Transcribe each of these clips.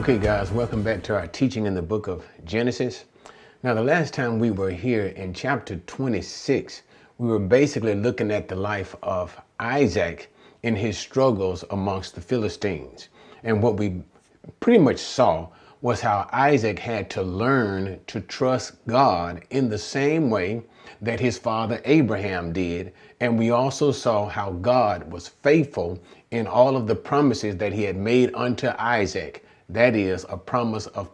Okay guys, welcome back to our teaching in the book of Genesis. Now the last time we were here in chapter 26, we were basically looking at the life of Isaac in his struggles amongst the Philistines. And what we pretty much saw was how Isaac had to learn to trust God in the same way that his father Abraham did. And we also saw how God was faithful in all of the promises that he had made unto Isaac. That is a promise of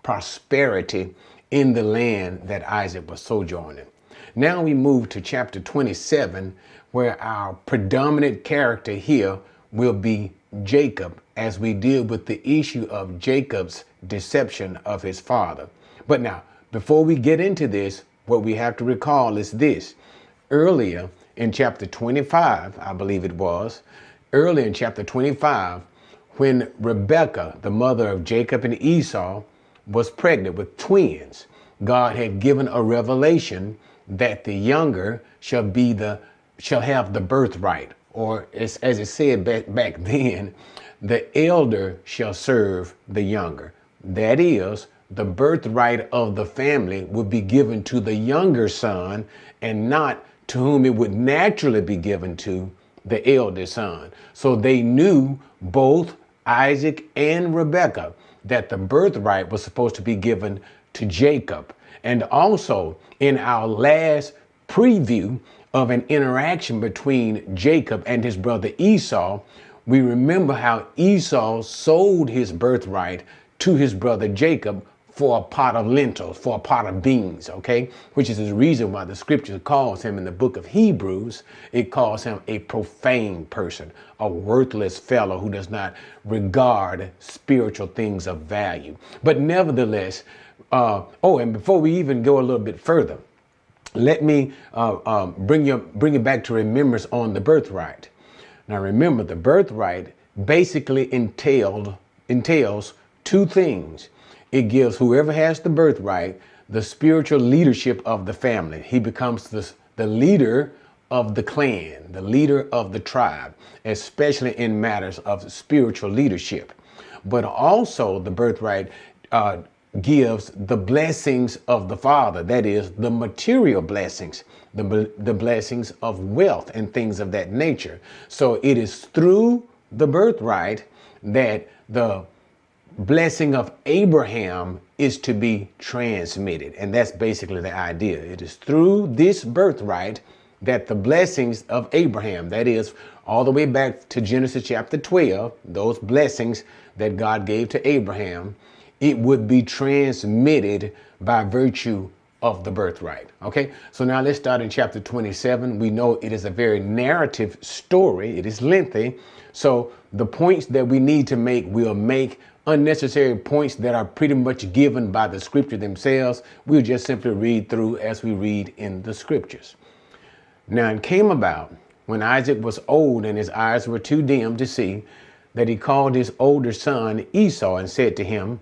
prosperity in the land that Isaac was sojourning. Now we move to chapter 27, where our predominant character here will be Jacob, as we deal with the issue of Jacob's deception of his father. But now, before we get into this, what we have to recall is this. Earlier in chapter 25, I believe it was, earlier in chapter 25, when Rebekah, the mother of Jacob and Esau, was pregnant with twins, God had given a revelation that the younger shall have the birthright, or as it said back then, the elder shall serve the younger. That is, the birthright of the family would be given to the younger son and not to whom it would naturally be given to, the elder son. So they knew, both Isaac and Rebekah, that the birthright was supposed to be given to Jacob. And also in our last preview of an interaction between Jacob and his brother Esau, we remember how Esau sold his birthright to his brother Jacob for a pot of lentils, for a pot of beans, okay? Which is the reason why the scripture calls him in the book of Hebrews, it calls him a profane person, a worthless fellow who does not regard spiritual things of value. But nevertheless, and before we even go a little bit further, let me bring it back to remembrance on the birthright. Now remember, the birthright basically entails two things. It gives whoever has the birthright the spiritual leadership of the family. He becomes the leader of the clan, the leader of the tribe, especially in matters of spiritual leadership. But also the birthright gives the blessings of the father, that is, the material blessings, the blessings of wealth and things of that nature. So it is through the birthright that the blessing of Abraham is to be transmitted. And that's basically the idea. It is through this birthright that the blessings of Abraham, that is, all the way back to Genesis chapter 12, those blessings that God gave to Abraham, it would be transmitted by virtue of the birthright. Okay, so now let's start in chapter 27. We know it is a very narrative story. It is lengthy. So the points that we need to make, we'll make. Unnecessary points that are pretty much given by the scripture themselves, we'll just simply read through as we read in the scriptures. Now it came about, when Isaac was old and his eyes were too dim to see, that he called his older son Esau and said to him,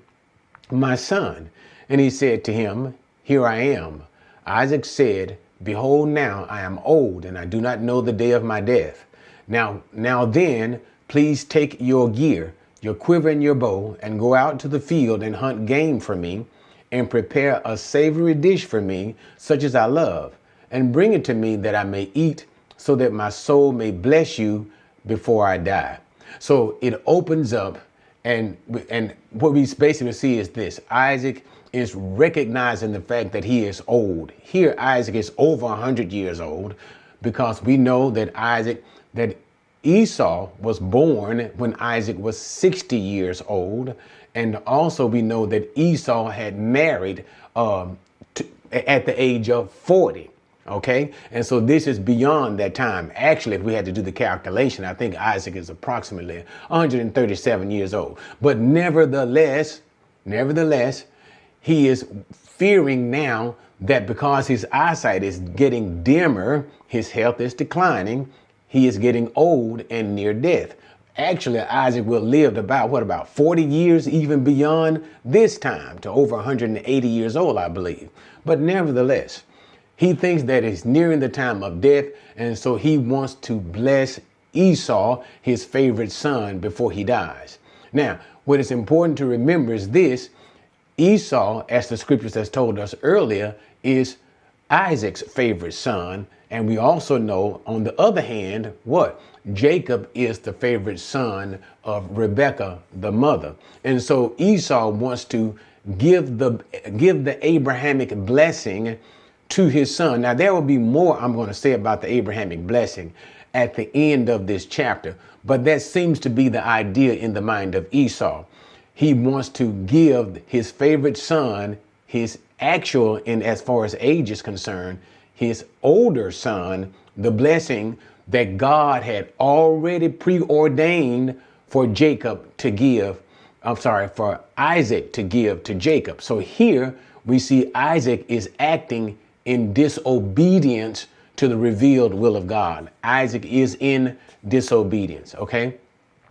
"My son." And he said to him, "Here I am." Isaac said, "Behold, now I am old, and I do not know the day of my death. Now then, please take your gear, your quiver and your bow, and go out to the field and hunt game for me, and prepare a savory dish for me, such as I love, and bring it to me that I may eat, so that my soul may bless you before I die." So it opens up, and what we basically see is this. Isaac is recognizing the fact that he is old. Here, Isaac is over 100 years old, because we know that Esau was born when Isaac was 60 years old. And also we know that Esau had married at the age of 40. Okay. And so this is beyond that time. Actually, if we had to do the calculation, I think Isaac is approximately 137 years old. But nevertheless, he is fearing now that because his eyesight is getting dimmer, his health is declining, he is getting old and near death. Actually, Isaac will live about 40 years, even beyond this time, to over 180 years old, I believe. But nevertheless, he thinks that it's nearing the time of death, and so he wants to bless Esau, his favorite son, before he dies. Now, what is important to remember is this: Esau, as the scriptures has told us earlier, is Isaac's favorite son. And we also know, on the other hand, what? Jacob is the favorite son of Rebekah, the mother. And so Esau wants to give the Abrahamic blessing to his son. Now, there will be more I'm going to say about the Abrahamic blessing at the end of this chapter, but that seems to be the idea in the mind of Esau. He wants to give his favorite son, his actual, and as far as age is concerned, his older son, the blessing that God had already preordained for for Isaac to give to Jacob. So here we see Isaac is acting in disobedience to the revealed will of God. Isaac is in disobedience, okay?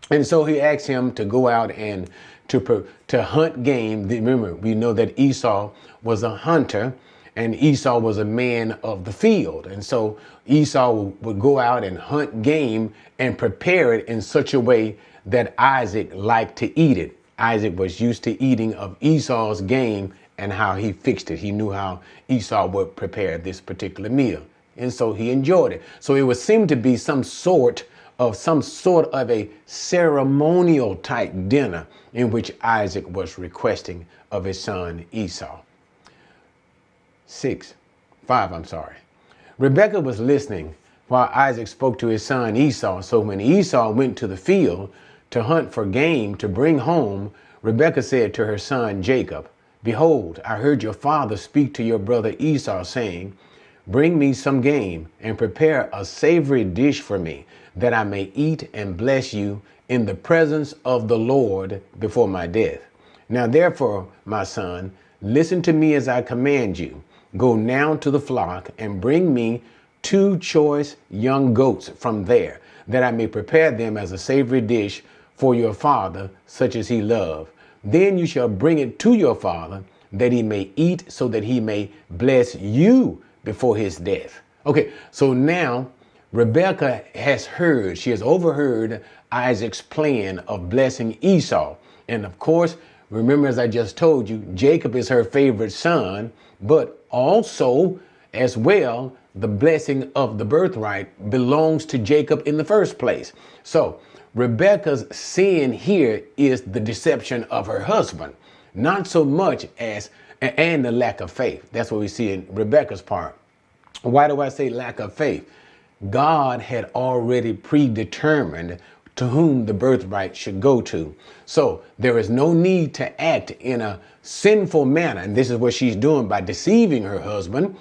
And so he asks him to go out and to hunt game. Remember, we know that Esau was a hunter, and Esau was a man of the field. And so Esau would go out and hunt game and prepare it in such a way that Isaac liked to eat it. Isaac was used to eating of Esau's game and how he fixed it. He knew how Esau would prepare this particular meal. And so he enjoyed it. So it would seem to be some sort of a ceremonial type dinner in which Isaac was requesting of his son Esau. 5. Rebekah was listening while Isaac spoke to his son Esau. So when Esau went to the field to hunt for game to bring home, Rebekah said to her son Jacob, "Behold, I heard your father speak to your brother Esau, saying, 'Bring me some game and prepare a savory dish for me, that I may eat and bless you in the presence of the Lord before my death. Now therefore, my son, listen to me as I command you. Go now to the flock and bring me 2 choice young goats from there, that I may prepare them as a savory dish for your father, such as he loved. Then you shall bring it to your father, that he may eat, so that he may bless you before his death.'" Okay, so now Rebekah she has overheard Isaac's plan of blessing Esau. And of course, remember, as I just told you, Jacob is her favorite son, but also, as well, the blessing of the birthright belongs to Jacob in the first place. So Rebekah's sin here is the deception of her husband, not so much as, and the lack of faith. That's what we see in Rebekah's part. Why do I say lack of faith? God had already predetermined to whom the birthright should go to. So there is no need to act in a sinful manner. And this is what she's doing by deceiving her husband.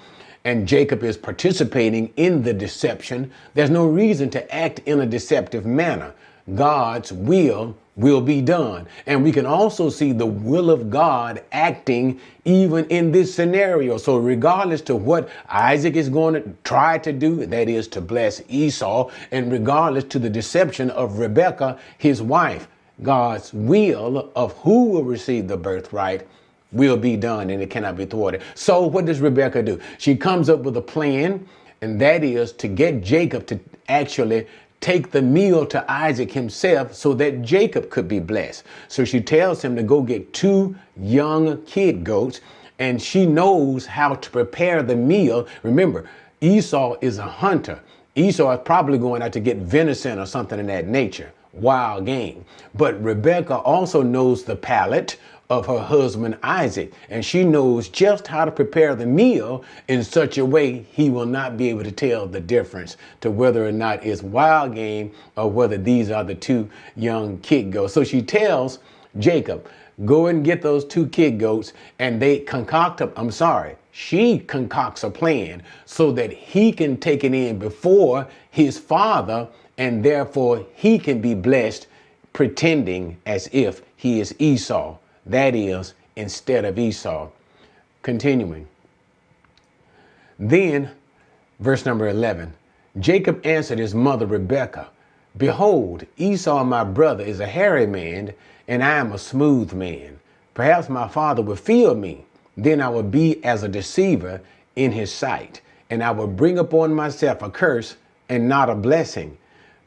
And Jacob is participating in the deception. There's no reason to act in a deceptive manner. God's will be done. And we can also see the will of God acting even in this scenario. So regardless to what Isaac is going to try to do, that is to bless Esau, and regardless to the deception of Rebekah, his wife, God's will of who will receive the birthright will be done, and it cannot be thwarted. So what does Rebekah do? She comes up with a plan, and that is to get Jacob to actually take the meal to Isaac himself so that Jacob could be blessed. So she tells him to go get 2 young kid goats, and she knows how to prepare the meal. Remember, Esau is a hunter. Esau is probably going out to get venison or something in that nature, wild game. But Rebekah also knows the palate of her husband Isaac, and she knows just how to prepare the meal in such a way he will not be able to tell the difference to whether or not it's wild game or whether these are the 2 young kid goats. So she tells Jacob, go and get those 2 kid goats, and she concocts a plan so that he can take it in before his father, and therefore he can be blessed, pretending as if he is Esau. That is, instead of Esau. Continuing. Then, verse number 11, Jacob answered his mother Rebekah, "Behold, Esau my brother is a hairy man, and I am a smooth man. Perhaps my father will fear me. Then I will be as a deceiver in his sight, and I will bring upon myself a curse and not a blessing."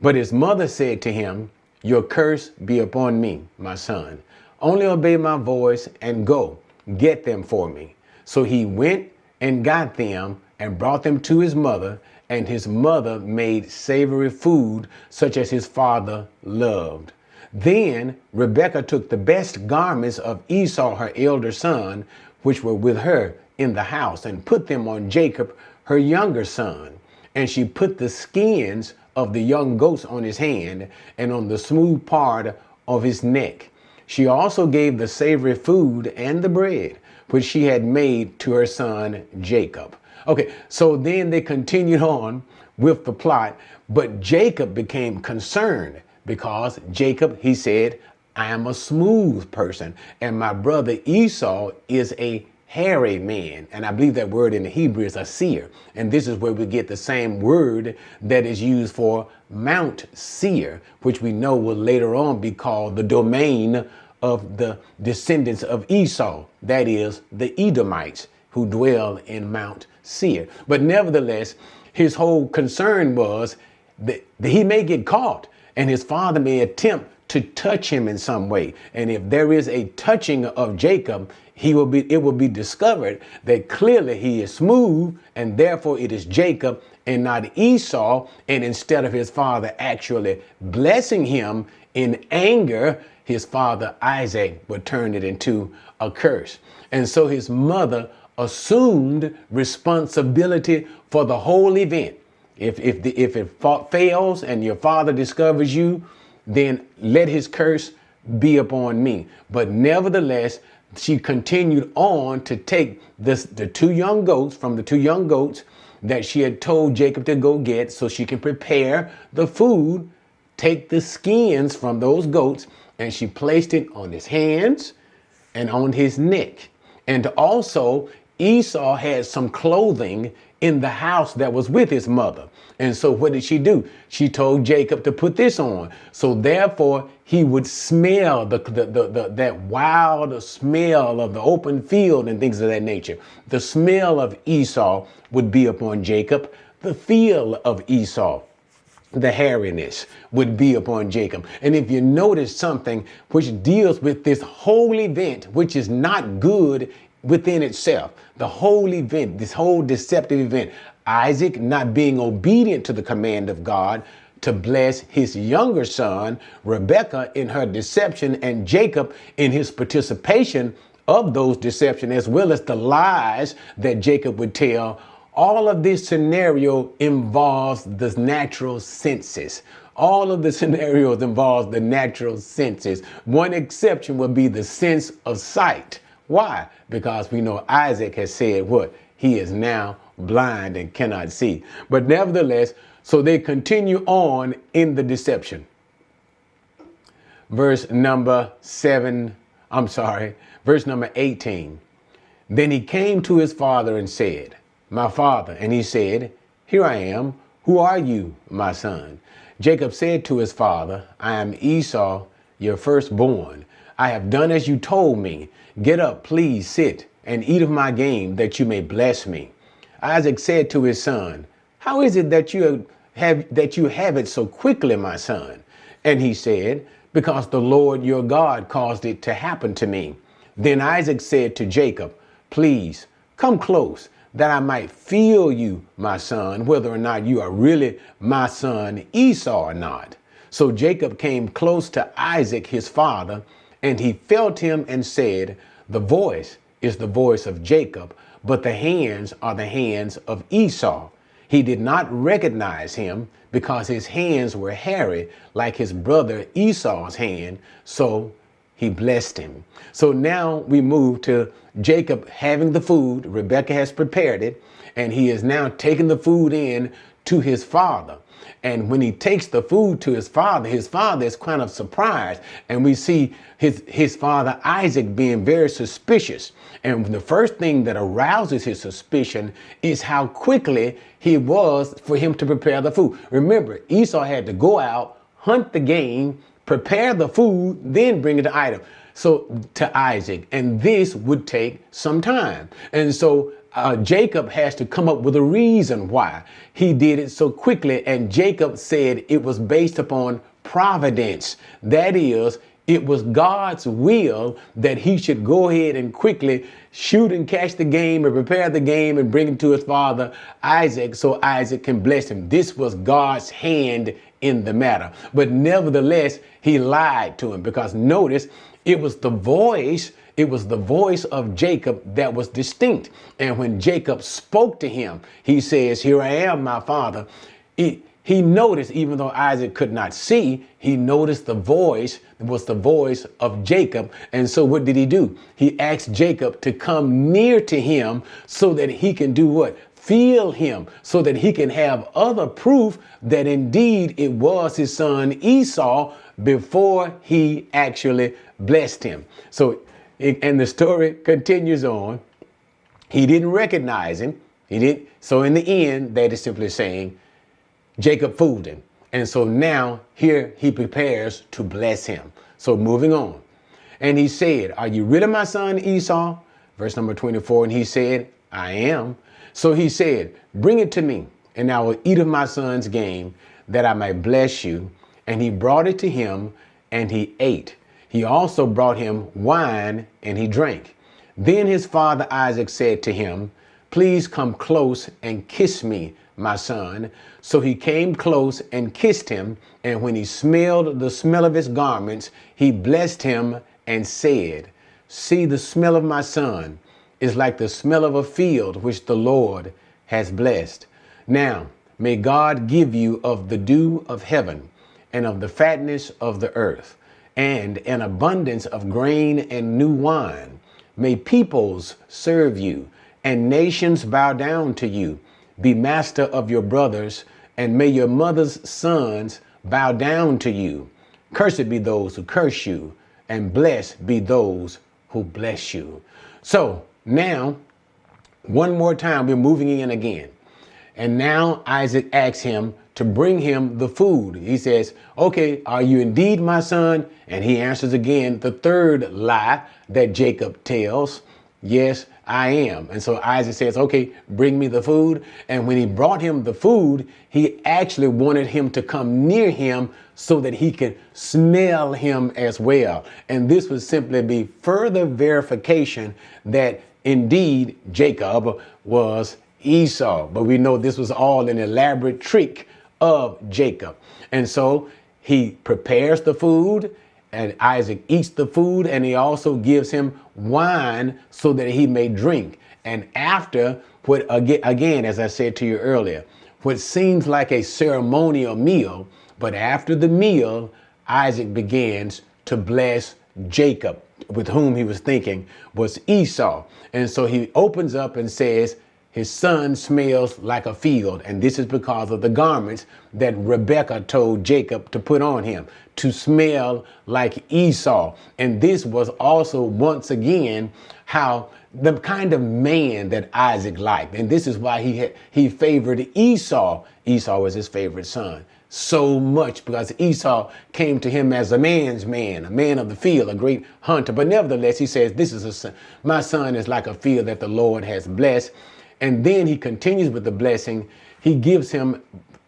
But his mother said to him, your curse be upon me, my son. Only obey my voice and go, get them for me. So he went and got them and brought them to his mother, and his mother made savory food such as his father loved. Then Rebekah took the best garments of Esau, her elder son, which were with her in the house, and put them on Jacob, her younger son. And she put the skins of the young goats on his hand and on the smooth part of his neck. She also gave the savory food and the bread, which she had made to her son Jacob. Okay, so then they continued on with the plot, but Jacob became concerned because Jacob, he said, I am a smooth person, and my brother Esau is a hairy man. And I believe that word in the Hebrew is a seer. And this is where we get the same word that is used for Mount Seir, which we know will later on be called the domain of the descendants of Esau, that is, the Edomites who dwell in Mount Seir. But nevertheless, his whole concern was that he may get caught and his father may attempt to touch him in some way. And if there is a touching of Jacob, it will be discovered that clearly he is smooth, and therefore it is Jacob and not Esau. And instead of his father actually blessing him in anger, his father Isaac would turn it into a curse. And so his mother assumed responsibility for the whole event. If it fails and your father discovers you, then let his curse be upon me. But nevertheless, she continued on to take the two young goats from the two young goats that she had told Jacob to go get so she can prepare the food, take the skins from those goats, and she placed it on his hands and on his neck. And also Esau had some clothing in the house that was with his mother. And so what did she do? She told Jacob to put this on. So therefore he would smell that wild smell of the open field and things of that nature. The smell of Esau would be upon Jacob. The feel of Esau, the hairiness, would be upon Jacob. And if you notice something which deals with this whole event, which is not good within itself, the whole event, this whole deceptive event, Isaac not being obedient to the command of God to bless his younger son, Rebekah in her deception, and Jacob in his participation of those deception, as well as the lies that Jacob would tell. All of this scenario involves the natural senses. All of the scenarios involve the natural senses. One exception would be the sense of sight. Why? Because we know Isaac has said what? He is now blind and cannot see. But nevertheless, so they continue on in the deception. Verse number 18. Then he came to his father and said, my father. And he said, here I am. Who are you, my son? Jacob said to his father, I am Esau, your firstborn. I have done as you told me. Get up, please sit and eat of my game, that you may bless me. Isaac said to his son, how is it that you have it so quickly, my son? And he said, because the Lord your God caused it to happen to me. Then Isaac said to Jacob, please come close, that I might feel you, my son, whether or not you are really my son Esau or not. So Jacob came close to Isaac, his father, and he felt him and said, the voice is the voice of Jacob, but the hands are the hands of Esau. He did not recognize him because his hands were hairy like his brother Esau's hand. So he blessed him. So now we move to Jacob having the food. Rebekah has prepared it, and he is now taking the food in to his father. And when he takes the food to his father is kind of surprised. And we see his father Isaac being very suspicious. And the first thing that arouses his suspicion is how quickly he was for him to prepare the food. Remember, Esau had to go out, hunt the game, prepare the food, then bring it to Isaac. And this would take some time. And so Jacob has to come up with a reason why he did it so quickly. And Jacob said it was based upon providence. That is, it was God's will that he should go ahead and quickly shoot and catch the game and prepare the game and bring it to his father Isaac so Isaac can bless him. This was God's hand in the matter. But nevertheless, he lied to him, because notice it was the voice of Jacob that was distinct. And when Jacob spoke to him, he says, "Here I am, my father." He noticed, even though Isaac could not see, he noticed the voice was the voice of Jacob. And so what did he do? He asked Jacob to come near to him so that he can do what? Feel him, so that he can have other proof that indeed it was his son Esau before he actually blessed him. And the story continues on. He didn't recognize him. He didn't. So in the end, that is simply saying, Jacob fooled him. And so now here he prepares to bless him. So moving on. And he said, "Are you really my son Esau?" Verse number 24. And he said, "I am." So he said, "Bring it to me, and I will eat of my son's game, that I may bless you." And he brought it to him, and he ate. He also brought him wine, and he drank. Then his father Isaac said to him, "Please come close and kiss me, my son." So he came close and kissed him, and when he smelled the smell of his garments, he blessed him and said, "See, the smell of my son is like the smell of a field which the Lord has blessed. Now may God give you of the dew of heaven and of the fatness of the earth and an abundance of grain and new wine. May peoples serve you and nations bow down to you. Be master of your brothers, and may your mother's sons bow down to you. Cursed be those who curse you, and blessed be those who bless you." So now, one more time, we're moving in again. And now Isaac asks him to bring him the food. He says, "Okay, are you indeed my son?" And he answers again the third lie that Jacob tells. "Yes, I am." And so Isaac says, "Okay, bring me the food." And when he brought him the food, he actually wanted him to come near him so that he could smell him as well. And this would simply be further verification that indeed Jacob was Esau. But we know this was all an elaborate trick of Jacob. And so he prepares the food, and Isaac eats the food, and he also gives him wine so that he may drink. And after what, again, as I said to you earlier, what seems like a ceremonial meal, but after the meal, Isaac begins to bless Jacob, with whom he was thinking was Esau. And so he opens up and says, "His son smells like a field." And this is because of the garments that Rebekah told Jacob to put on him, to smell like Esau. And this was also, once again, how the kind of man that Isaac liked. And this is why he favored Esau. Esau was his favorite son so much, because Esau came to him as a man's man, a man of the field, a great hunter. But nevertheless, he says, my son is like a field that the Lord has blessed. And then he continues with the blessing. He gives him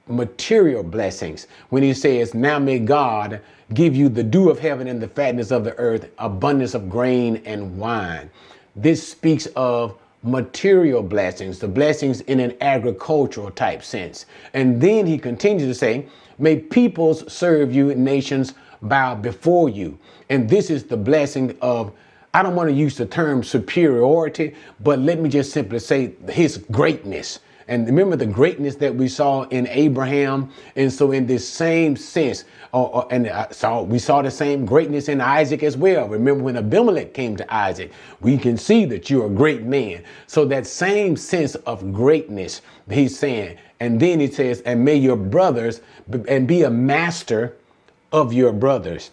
material blessings when he says, "Now may God give you the dew of heaven and the fatness of the earth, abundance of grain and wine." This speaks of material blessings, the blessings in an agricultural type sense. And then he continues to say, "May peoples serve you and nations bow before you." And this is the blessing of, I don't want to use the term superiority, but let me just simply say his greatness. And remember the greatness that we saw in Abraham. And so in this same sense, we saw the same greatness in Isaac as well. Remember when Abimelech came to Isaac, we can see that you're a great man. So that same sense of greatness, he's saying. And then he says, "And may your brothers, and be a master of your brothers."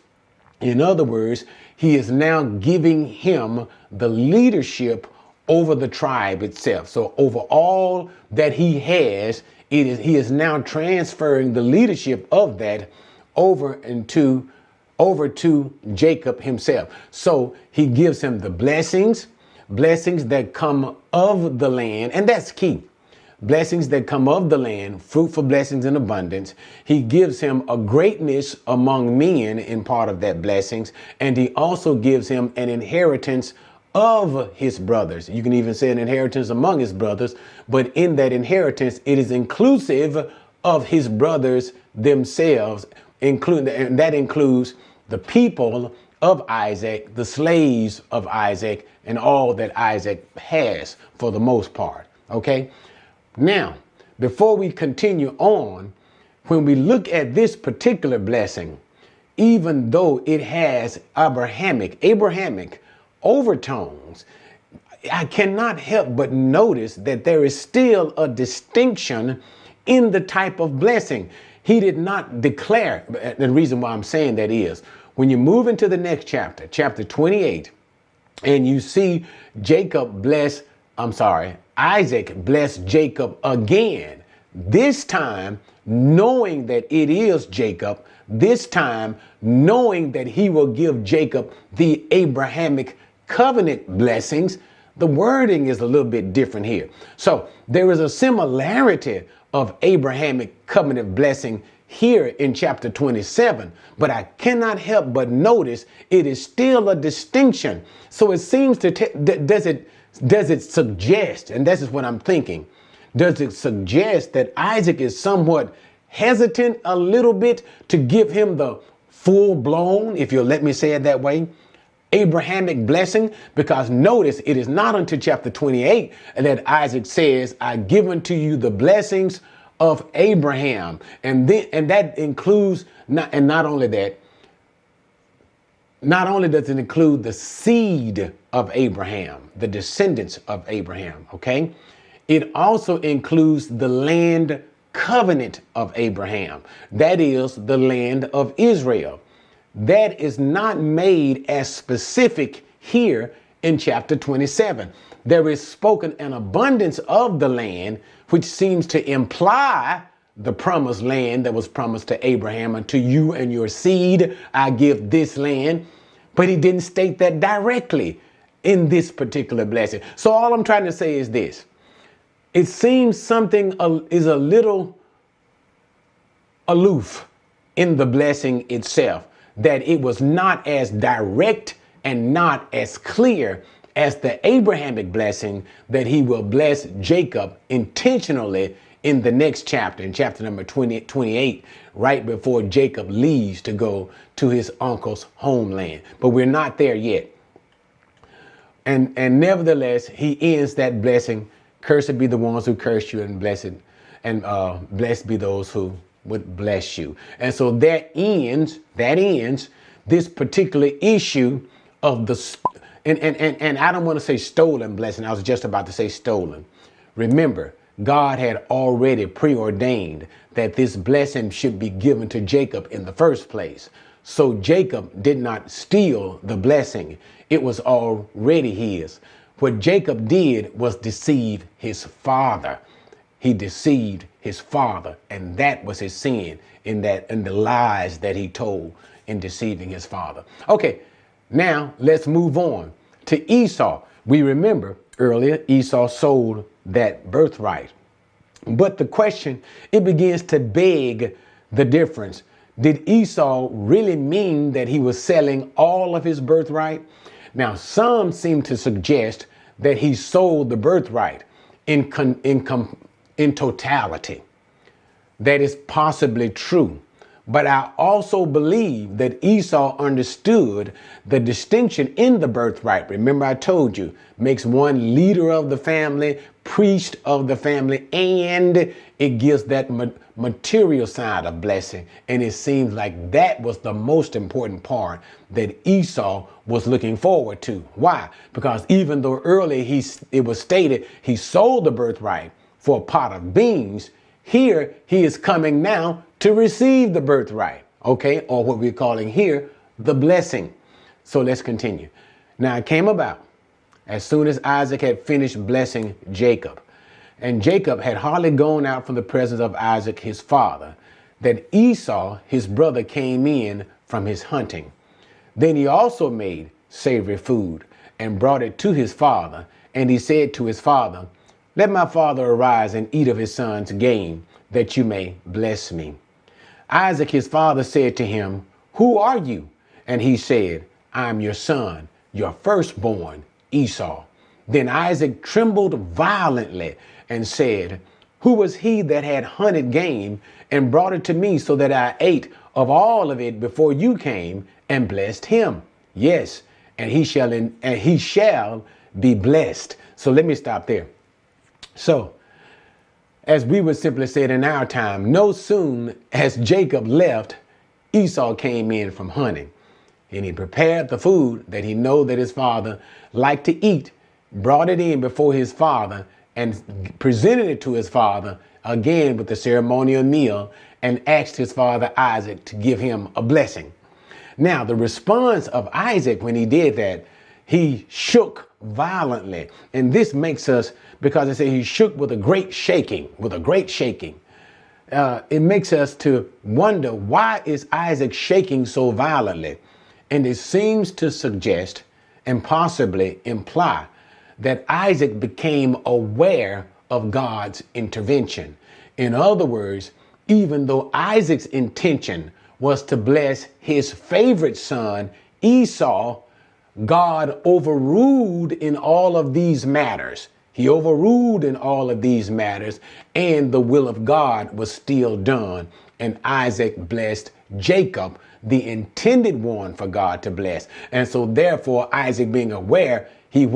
In other words, he is now giving him the leadership over the tribe itself. So over all that he has, he is now transferring the leadership of that over to Jacob himself. So he gives him the blessings that come of the land. And that's key. blessings that come of the land, fruitful blessings in abundance. He gives him a greatness among men in part of that blessings. And he also gives him an inheritance of his brothers. You can even say an inheritance among his brothers, but in that inheritance, it is inclusive of his brothers themselves, and that includes the people of Isaac, the slaves of Isaac, and all that Isaac has for the most part. Okay. Now, before we continue on, when we look at this particular blessing, even though it has Abrahamic overtones, I cannot help but notice that there is still a distinction in the type of blessing. He did not declare. The reason why I'm saying that is when you move into the next chapter, chapter 28, and you see Isaac bless Jacob again, this time knowing that it is Jacob, this time knowing that he will give Jacob the Abrahamic covenant blessings. The wording is a little bit different here. So there is a similarity of Abrahamic covenant blessing here in chapter 27, but I cannot help but notice it is still a distinction. So it seems to, does it suggest, and this is what I'm thinking, does it suggest that Isaac is somewhat hesitant a little bit to give him the full blown, if you'll let me say it that way, Abrahamic blessing? Because notice it is not until chapter 28 that Isaac says, I give unto you the blessings of Abraham. And that includes not only does it include the seed of Abraham, the descendants of Abraham, okay? It also includes the land covenant of Abraham. That is the land of Israel. That is not made as specific here in chapter 27. There is spoken an abundance of the land, which seems to imply the promised land that was promised to Abraham. Unto you and your seed, I give this land. But he didn't state that directly in this particular blessing. So all I'm trying to say is this. It seems something is a little aloof in the blessing itself, that it was not as direct and not as clear as the Abrahamic blessing that he will bless Jacob intentionally in the next chapter, in chapter number 28, right before Jacob leaves to go to his uncle's homeland. But we're not there yet. And nevertheless, he ends that blessing. Cursed be the ones who curse you, and blessed be those who would bless you. And so that ends this particular issue of the, and I don't want to say stolen blessing. I was just about to say stolen. Remember, God had already preordained that this blessing should be given to Jacob in the first place. So Jacob did not steal the blessing. It was already his. What Jacob did was deceive his father. He deceived his father, and that was his sin in the lies that he told in deceiving his father. Okay, now let's move on to Esau. We remember earlier Esau sold that birthright. But the question, it begins to beg the difference. Did Esau really mean that he was selling all of his birthright? Now, some seem to suggest that he sold the birthright in totality. That is possibly true. But I also believe that Esau understood the distinction in the birthright. Remember, I told you, makes one leader of the family, priest of the family, and it gives that material side of blessing. And it seems like that was the most important part that Esau was looking forward to. Why? Because even though earlier it was stated he sold the birthright for a pot of beans, here he is coming now to receive the birthright, okay? Or what we're calling here, the blessing. So let's continue. Now it came about as soon as Isaac had finished blessing Jacob, and Jacob had hardly gone out from the presence of Isaac his father, that Esau his brother came in from his hunting. Then he also made savory food and brought it to his father, and he said to his father, Let my father arise and eat of his son's game, that you may bless me. Isaac his father said to him, Who are you? And he said, I am your son, your firstborn, Esau. Then Isaac trembled violently and said, Who was he that had hunted game and brought it to me so that I ate of all of it before you came and blessed him? Yes, and he shall be blessed. So let me stop there. So, as we would simply say it in our time, no soon as Jacob left, Esau came in from hunting. And he prepared the food that he know that his father liked to eat, brought it in before his father, and presented it to his father again with the ceremonial meal, and asked his father Isaac to give him a blessing. Now, the response of Isaac when he did that, he shook violently. And this makes us, because it says he shook with a great shaking, it makes us to wonder, why is Isaac shaking so violently? And it seems to suggest and possibly imply that Isaac became aware of God's intervention. In other words, even though Isaac's intention was to bless his favorite son, Esau, God overruled in all of these matters. He overruled in all of these matters, and the will of God was still done. And Isaac blessed Jacob, the intended one for God to bless. And so therefore, Isaac being aware, he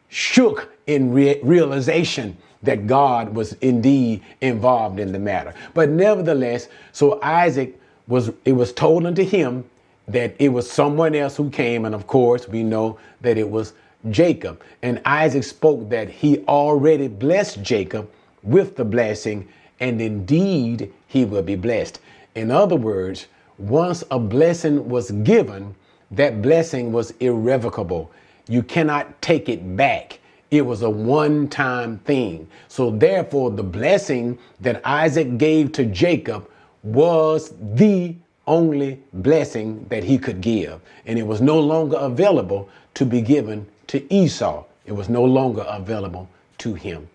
shook in realization that God was indeed involved in the matter. But nevertheless, so it was told unto him that it was someone else who came. And of course, we know that it was Jacob. And Isaac spoke that he already blessed Jacob with the blessing, and indeed he will be blessed. In other words, once a blessing was given, that blessing was irrevocable. You cannot take it back. It was a one-time thing. So therefore, the blessing that Isaac gave to Jacob was the only blessing that he could give. And it was no longer available to be given to Esau. It was no longer available to him.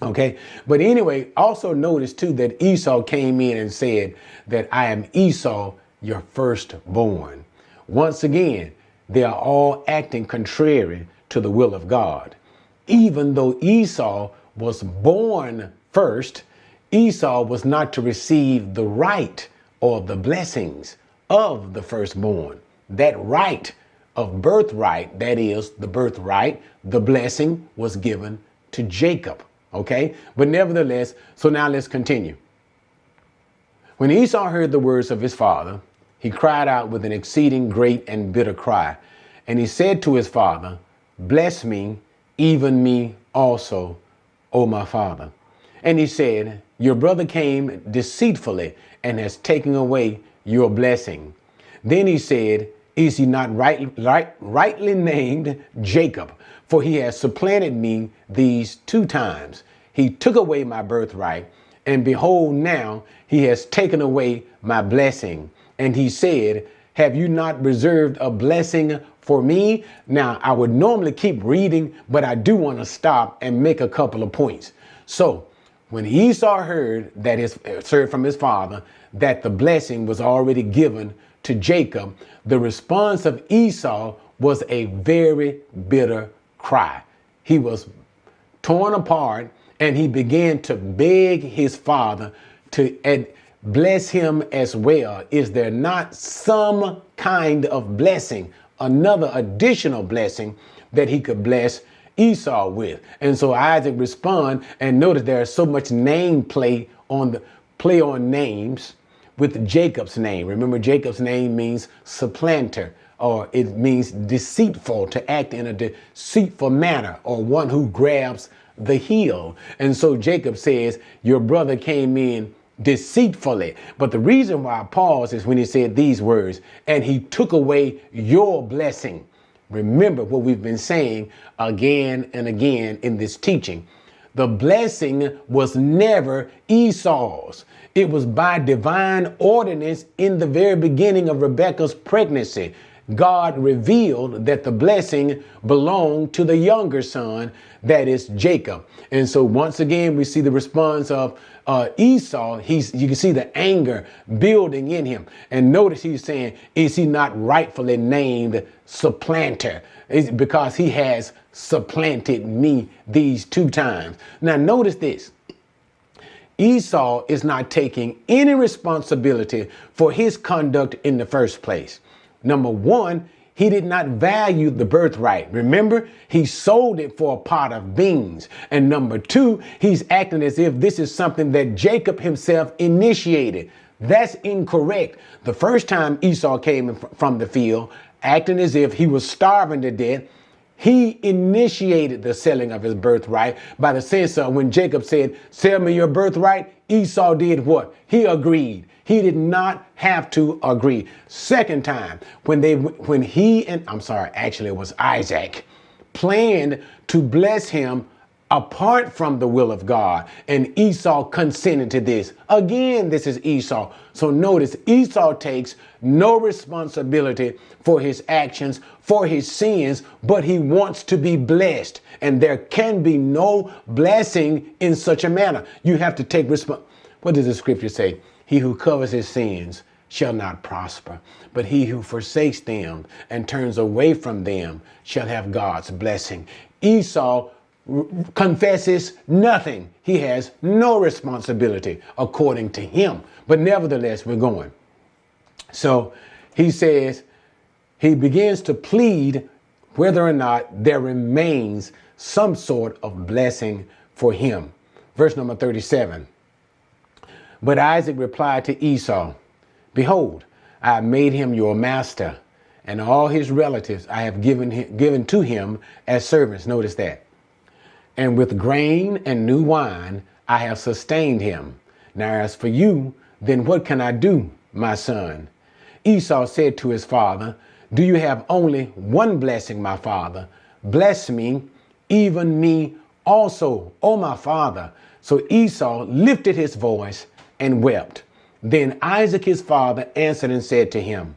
Okay. But anyway, also notice too that Esau came in and said that I am Esau, your firstborn. Once again, they are all acting contrary to the will of God. Even though Esau was born first, Esau was not to receive the right or the blessings of the firstborn. That right of birthright, that is the birthright, the blessing was given to Jacob. Okay, but nevertheless, so now let's continue. When Esau heard the words of his father, he cried out with an exceeding great and bitter cry. And he said to his father, Bless me, even me also, O my father. And he said, Your brother came deceitfully and has taken away your blessing. Then he said, Is he not rightly named Jacob? For he has supplanted me these 2 times. He took away my birthright, and behold, now he has taken away my blessing. And he said, Have you not reserved a blessing for me? Now, I would normally keep reading, but I do want to stop and make a couple of points. So when Esau heard from his father that the blessing was already given to Jacob, the response of Esau was a very bitter cry. He was torn apart, and he began to beg his father to bless him as well. Is there not some kind of blessing, another additional blessing that he could bless Esau with? And so Isaac responded, and notice there is so much name play on names with Jacob's name. Remember, Jacob's name means supplanter, or it means deceitful, to act in a deceitful manner, or one who grabs the heel. And so Jacob says, Your brother came in deceitfully. But the reason why I pause is when he said these words, and he took away your blessing. Remember what we've been saying again and again in this teaching. The blessing was never Esau's. It was by divine ordinance in the very beginning of Rebekah's pregnancy. God revealed that the blessing belonged to the younger son, that is Jacob. And so once again, we see the response of Esau. You can see the anger building in him. And notice he's saying, is he not rightfully named supplanter? It's because he has supplanted me these 2 times. Now notice this. Esau is not taking any responsibility for his conduct in the first place. Number 1, he did not value the birthright. Remember, he sold it for a pot of beans. And number 2, he's acting as if this is something that Jacob himself initiated. That's incorrect. The first time Esau came from the field, acting as if he was starving to death, he initiated the selling of his birthright by the sense of when Jacob said, sell me your birthright, Esau did what? He agreed. He did not have to agree. Second time, when he and, actually it was Isaac, planned to bless him apart from the will of God, and Esau consented to this. Again, this is Esau. So notice Esau takes no responsibility for his actions, for his sins, but he wants to be blessed. And there can be no blessing in such a manner. You have to take What does the scripture say? He who covers his sins shall not prosper, but he who forsakes them and turns away from them shall have God's blessing. Esau confesses nothing. He has no responsibility according to him. But nevertheless, we're going. So he says, he begins to plead whether or not there remains some sort of blessing for him. Verse number 37. But Isaac replied to Esau, behold, I have made him your master, and all his relatives I have given to him as servants. Notice that. And with grain and new wine I have sustained him. Now as for you, then what can I do, my son? Esau said to his father, do you have only one blessing, my father? Bless me, even me also, O my father. So Esau lifted his voice and wept. Then Isaac his father answered and said to him,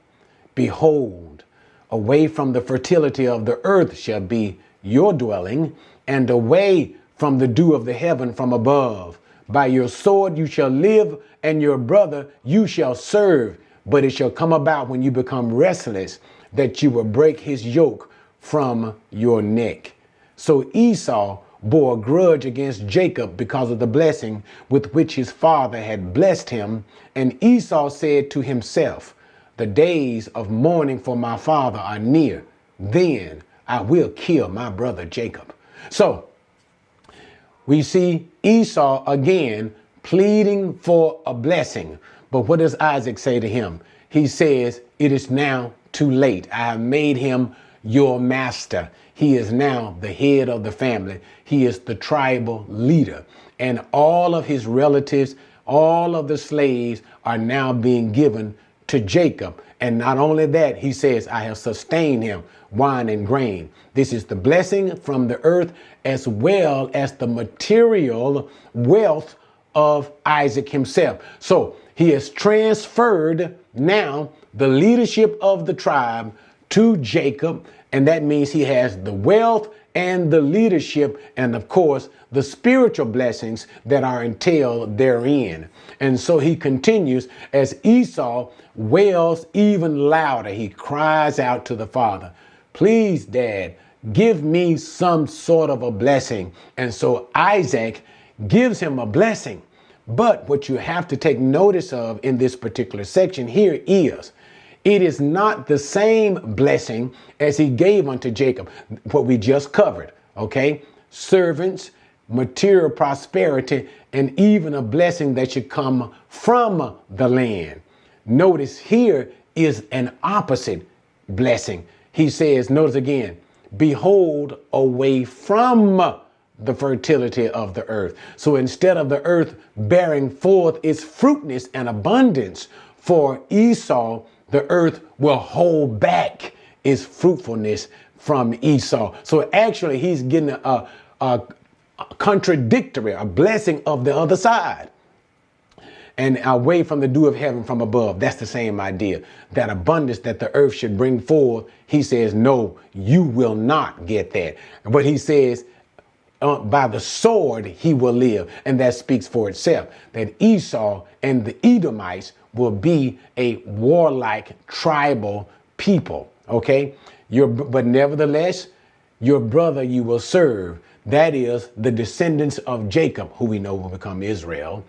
behold, away from the fertility of the earth shall be your dwelling, and away from the dew of the heaven from above. By your sword you shall live, and your brother you shall serve. But it shall come about when you become restless that you will break his yoke from your neck. So Esau bore a grudge against Jacob because of the blessing with which his father had blessed him. And Esau said to himself, the days of mourning for my father are near. Then I will kill my brother Jacob. So we see Esau again pleading for a blessing. But what does Isaac say to him? He says, it is now too late. I have made him your master. He is now the head of the family. He is the tribal leader. And all of his relatives, all of the slaves are now being given to Jacob. And not only that, he says, I have sustained him, wine and grain. This is the blessing from the earth as well as the material wealth of Isaac himself. So he has transferred now the leadership of the tribe to Jacob. And that means he has the wealth and the leadership and, of course, the spiritual blessings that are entailed therein. And so he continues as Esau wails even louder. He cries out to the father, please, Dad, give me some sort of a blessing. And so Isaac gives him a blessing. But what you have to take notice of in this particular section here is it is not the same blessing as he gave unto Jacob, what we just covered, okay? Servants, material prosperity, and even a blessing that should come from the land. Notice here is an opposite blessing. He says, notice again, behold, away from the fertility of the earth. So instead of the earth bearing forth its fruitfulness and abundance for Esau, the earth will hold back its fruitfulness from Esau. So actually he's getting a contradictory, a blessing of the other side. and away from the dew of heaven from above. That's the same idea. That abundance that the earth should bring forth. He says, no, you will not get that. But he says, by the sword he will live. And that speaks for itself, that Esau and the Edomites will be a warlike tribal people. Okay. But nevertheless, your brother you will serve. That is the descendants of Jacob, who we know will become Israel,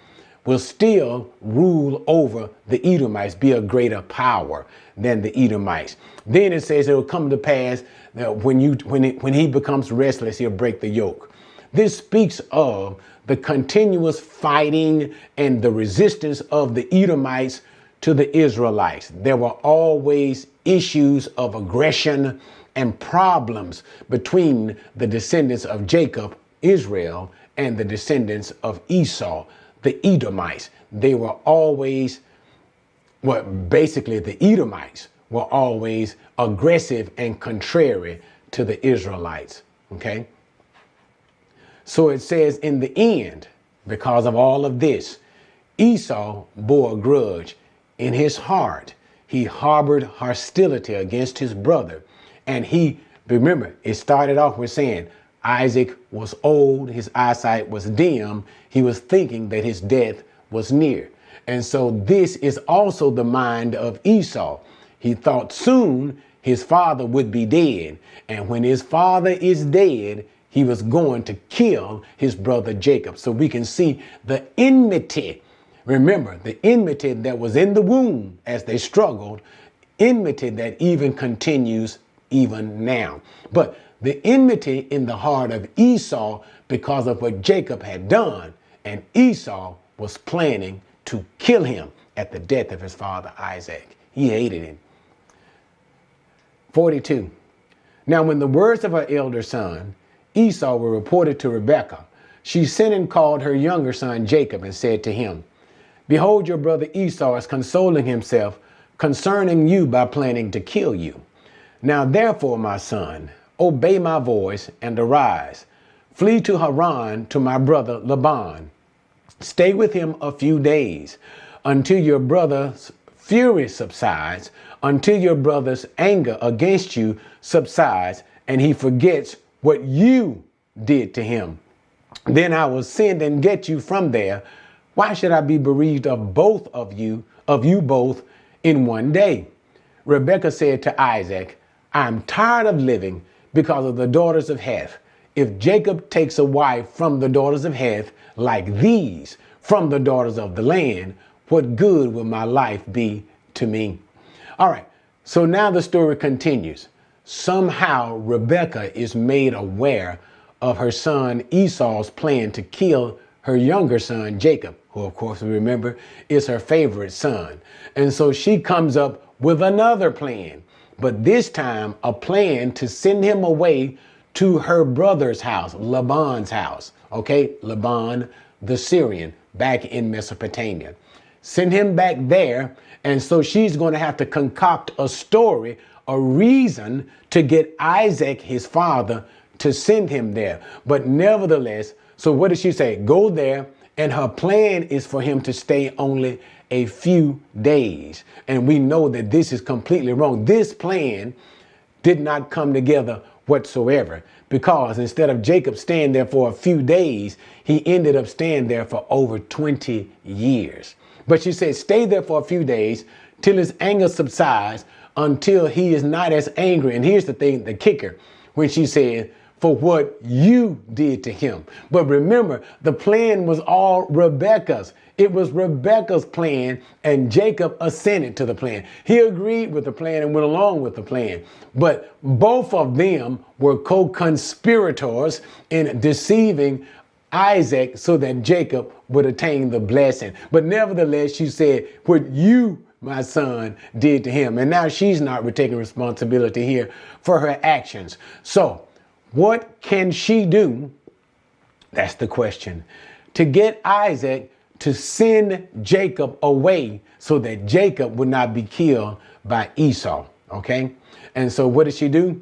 will still rule over the Edomites, be a greater power than the Edomites. Then it says it will come to pass that when he becomes restless, he'll break the yoke. This speaks of the continuous fighting and the resistance of the Edomites to the Israelites. There were always issues of aggression and problems between the descendants of Jacob, Israel, and the descendants of Esau, the Edomites. They were always, basically the Edomites were always aggressive and contrary to the Israelites. Okay. So it says in the end, because of all of this, Esau bore a grudge in his heart. He harbored hostility against his brother. And remember, it started off with saying Isaac was old, his eyesight was dim. He was thinking that his death was near. And so this is also the mind of Esau. He thought soon his father would be dead. And when his father is dead, he was going to kill his brother Jacob. So we can see the enmity. Remember, the enmity that was in the womb as they struggled, enmity that even continues even now. But the enmity in the heart of Esau because of what Jacob had done, and Esau was planning to kill him at the death of his father Isaac. He hated him. 42. Now when the words of her elder son Esau were reported to Rebekah, she sent and called her younger son Jacob and said to him, behold, your brother Esau is consoling himself concerning you by planning to kill you. Now therefore, my son, obey my voice and arise. Flee to Haran to my brother Laban. Stay with him a few days until your brother's fury subsides, until your brother's anger against you subsides, and he forgets what you did to him. Then I will send and get you from there. Why should I be bereaved of both of you both in one day? Rebekah said to Isaac, I'm tired of living because of the daughters of Heth. If Jacob takes a wife from the daughters of Heth, like these, from the daughters of the land, what good will my life be to me? All right, so now the story continues. Somehow Rebekah is made aware of her son Esau's plan to kill her younger son Jacob, who of course we remember is her favorite son. And so she comes up with another plan, but this time a plan to send him away to her brother's house, Laban's house. Okay, Laban the Syrian back in Mesopotamia. Send him back there. And so she's going to have to concoct a story, a reason to get Isaac, his father, to send him there. But nevertheless, so what does she say? Go there. And her plan is for him to stay only a few days. And we know that this is completely wrong. This plan did not come together whatsoever, because instead of Jacob staying there for a few days, he ended up staying there for over 20 years. But she said, stay there for a few days till his anger subsides, until he is not as angry. And here's the thing, the kicker, when she said, for what you did to him. But remember, the plan was all Rebekah's. It was Rebekah's plan, and Jacob assented to the plan. He agreed with the plan and went along with the plan. But both of them were co-conspirators in deceiving Isaac so that Jacob would attain the blessing. But nevertheless, she said, what you, my son, did to him. And now she's not taking responsibility here for her actions. So what can she do? That's the question. To get Isaac to send Jacob away so that Jacob would not be killed by Esau. Okay. And so what does she do?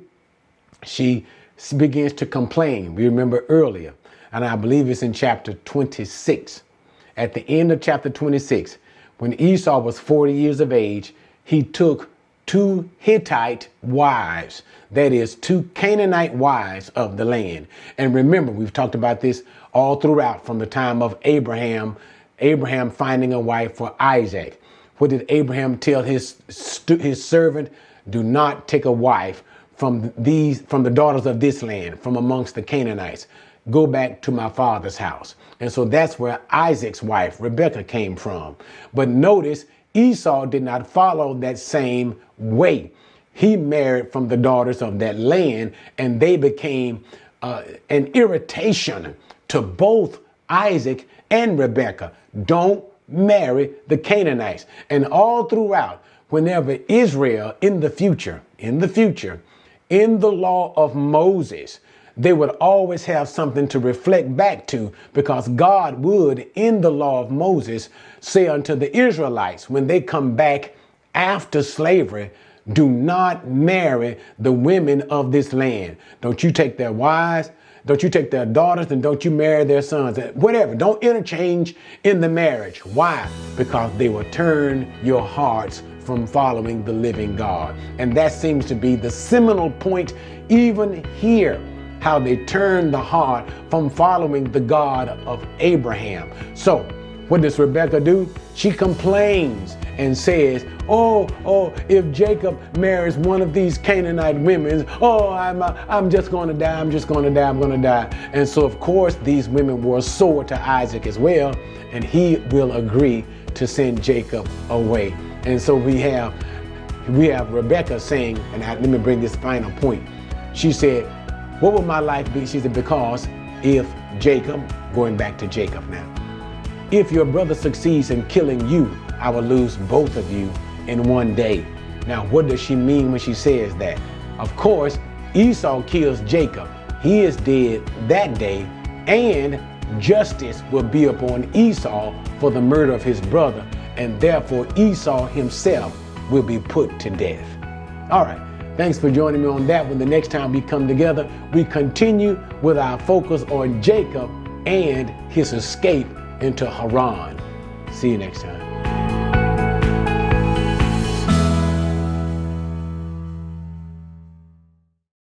She begins to complain. We remember earlier, and I believe it's in chapter 26. at the end of chapter 26, when Esau was 40 years of age, he took 2 Hittite wives, that is 2 Canaanite wives of the land. And remember, we've talked about this all throughout from the time of Abraham finding a wife for Isaac. What did Abraham tell his servant? Do not take a wife from the daughters of this land, from amongst the Canaanites. Go back to my father's house. And so that's where Isaac's wife, Rebekah, came from. But notice Esau did not follow that same way. He married from the daughters of that land, and they became an irritation to both Isaac and Rebekah. Don't marry the Canaanites. And all throughout, whenever Israel in the future, in the law of Moses, they would always have something to reflect back to, because God would, in the law of Moses, say unto the Israelites, when they come back after slavery, do not marry the women of this land. Don't you take their wives, don't you take their daughters, and don't you marry their sons. Whatever, don't interchange in the marriage. Why? Because they will turn your hearts from following the living God. And that seems to be the seminal point even here, how they turn the heart from following the God of Abraham. So what does Rebekah do? She complains and says, oh, if Jacob marries one of these Canaanite women, I'm just going to die, I'm going to die. And so, of course, these women were sore to Isaac as well, and he will agree to send Jacob away. And so we have Rebekah saying, and let me bring this final point. She said, what will my life be? She said, because if Jacob, going back to Jacob now, if your brother succeeds in killing you, I will lose both of you in one day. Now, what does she mean when she says that? Of course, Esau kills Jacob. He is dead that day, and justice will be upon Esau for the murder of his brother, and therefore Esau himself will be put to death. All right. Thanks for joining me on that one. The next time we come together, we continue with our focus on Jacob and his escape into Haran. See you next time.